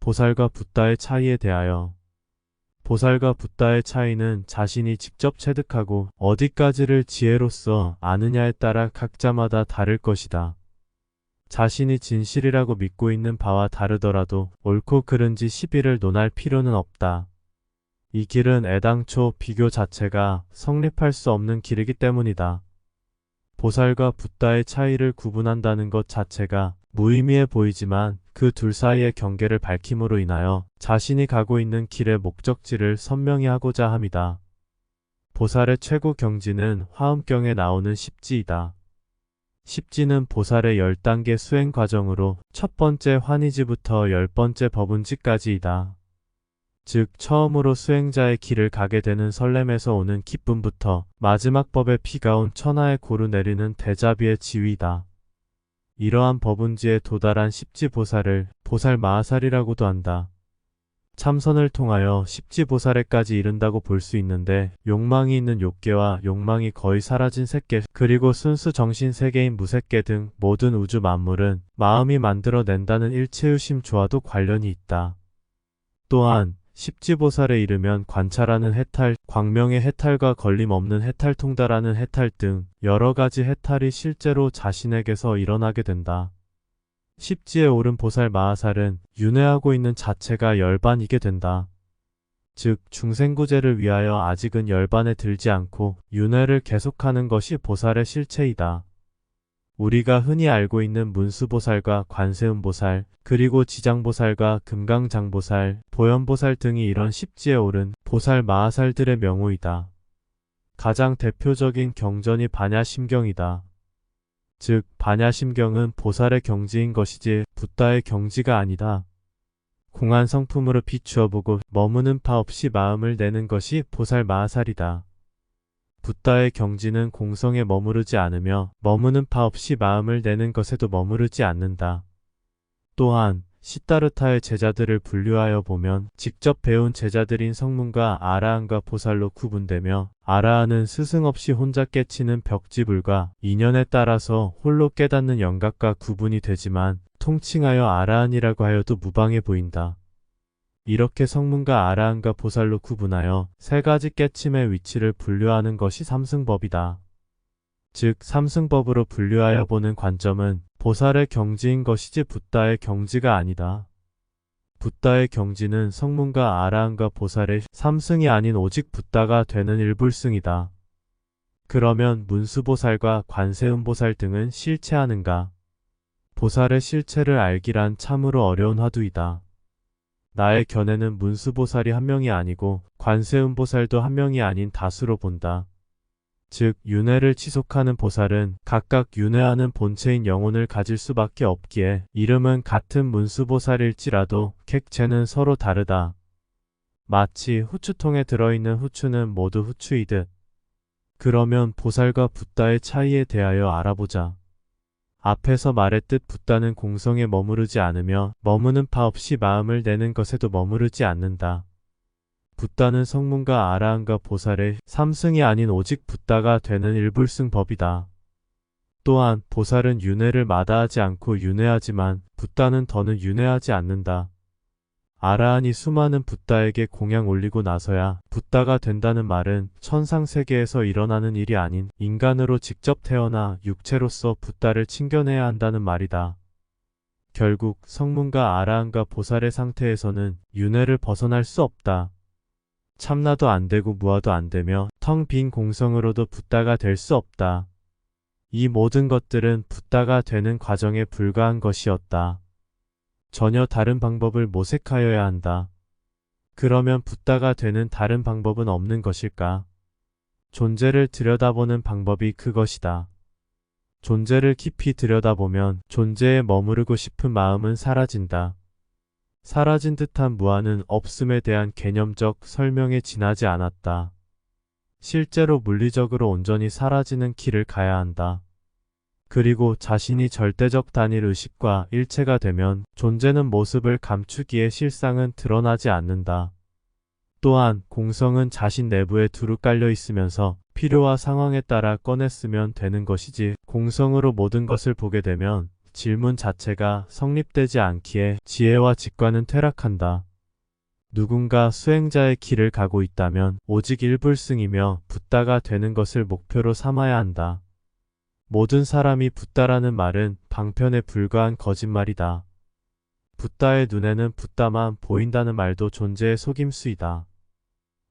보살과 붓다의 차이에 대하여. 보살과 붓다의 차이는 자신이 직접 체득하고 어디까지를 지혜로서 아느냐에 따라 각자마다 다를 것이다. 자신이 진실이라고 믿고 있는 바와 다르더라도 옳고 그른지 시비를 논할 필요는 없다. 이 길은 애당초 비교 자체가 성립할 수 없는 길이기 때문이다. 보살과 붓다의 차이를 구분한다는 것 자체가 무의미해 보이지만 그 둘 사이의 경계를 밝힘으로 인하여 자신이 가고 있는 길의 목적지를 선명히 하고자 함이다. 보살의 최고 경지는 화엄경에 나오는 십지이다. 십지는 보살의 10단계 수행 과정으로 첫 번째 환희지부터 10번째 법운지까지이다. 즉 처음으로 수행자의 길을 가게 되는 설렘에서 오는 기쁨부터 마지막 법에 비가 온 천하에 고루 내리는 대자비의 지위이다. 이러한 법운지에 도달한 십지보살을 보살마하살이라고도 한다. 참선을 통하여 십지보살에까지 이른다고 볼 수 있는데 욕망이 있는 욕계와 욕망이 거의 사라진 색계 그리고 순수 정신 세계인 무색계 등 모든 우주 만물은 마음이 만들어낸다는 일체유심 조화도 관련이 있다. 또한 십지보살에 이르면 관찰하는 해탈, 광명의 해탈과 걸림없는 해탈 통달하는 해탈 등 여러가지 해탈이 실제로 자신에게서 일어나게 된다. 십지에 오른 보살 마하살은 윤회하고 있는 자체가 열반이게 된다. 즉 중생구제를 위하여 아직은 열반에 들지 않고 윤회를 계속하는 것이 보살의 실체이다. 우리가 흔히 알고 있는 문수보살과 관세음보살, 그리고 지장보살과 금강장보살, 보현보살 등이 이런 십지에 오른 보살 마하살들의 명호이다. 가장 대표적인 경전이 반야심경이다. 즉 반야심경은 보살의 경지인 것이지 붓다의 경지가 아니다. 공한 성품으로 비추어 보고 머무는 파 없이 마음을 내는 것이 보살 마하살이다. 붓다의 경지는 공성에 머무르지 않으며 머무는 파 없이 마음을 내는 것에도 머무르지 않는다. 또한 시다르타의 제자들을 분류하여 보면 직접 배운 제자들인 성문과 아라한과 보살로 구분되며 아라한은 스승 없이 혼자 깨치는 벽지불과 인연에 따라서 홀로 깨닫는 영각과 구분이 되지만 통칭하여 아라한이라고 하여도 무방해 보인다. 이렇게 성문과 아라한과 보살로 구분하여 세 가지 깨침의 위치를 분류하는 것이 삼승법이다. 즉 삼승법으로 분류하여 보는 관점은 보살의 경지인 것이지 붓다의 경지가 아니다. 붓다의 경지는 성문과 아라한과 보살의 삼승이 아닌 오직 붓다가 되는 일불승이다. 그러면 문수보살과 관세음보살 등은 실체하는가? 보살의 실체를 알기란 참으로 어려운 화두이다. 나의 견해는 문수보살이 한 명이 아니고 관세음보살도 한 명이 아닌 다수로 본다. 즉 윤회를 지속하는 보살은 각각 윤회하는 본체인 영혼을 가질 수밖에 없기에 이름은 같은 문수보살일지라도 객체는 서로 다르다. 마치 후추통에 들어있는 후추는 모두 후추이듯. 그러면 보살과 붓다의 차이에 대하여 알아보자. 앞에서 말했듯 붓다는 공성에 머무르지 않으며 머무는 파 없이 마음을 내는 것에도 머무르지 않는다. 붓다는 성문과 아라한과 보살의 삼승이 아닌 오직 붓다가 되는 일불승법이다. 또한 보살은 윤회를 마다하지 않고 윤회하지만 붓다는 더는 윤회하지 않는다. 아라한이 수많은 붓다에게 공양 올리고 나서야 붓다가 된다는 말은 천상세계에서 일어나는 일이 아닌 인간으로 직접 태어나 육체로서 붓다를 챙겨내야 한다는 말이다. 결국 성문과 아라한과 보살의 상태에서는 윤회를 벗어날 수 없다. 참나도 안 되고 무아도 안 되며 텅 빈 공성으로도 붓다가 될 수 없다. 이 모든 것들은 붓다가 되는 과정에 불과한 것이었다. 전혀 다른 방법을 모색하여야 한다. 그러면 붓다가 되는 다른 방법은 없는 것일까? 존재를 들여다보는 방법이 그것이다. 존재를 깊이 들여다보면 존재에 머무르고 싶은 마음은 사라진다. 사라진 듯한 무아는 없음에 대한 개념적 설명에 지나지 않았다. 실제로 물리적으로 온전히 사라지는 길을 가야 한다. 그리고 자신이 절대적 단일 의식과 일체가 되면 존재는 모습을 감추기에 실상은 드러나지 않는다. 또한 공성은 자신 내부에 두루 깔려 있으면서 필요와 상황에 따라 꺼냈으면 되는 것이지 공성으로 모든 것을 보게 되면 질문 자체가 성립되지 않기에 지혜와 직관은 퇴락한다. 누군가 수행자의 길을 가고 있다면 오직 일불승이며 붓다가 되는 것을 목표로 삼아야 한다. 모든 사람이 붓다라는 말은 방편에 불과한 거짓말이다. 붓다의 눈에는 붓다만 보인다는 말도 존재의 속임수이다.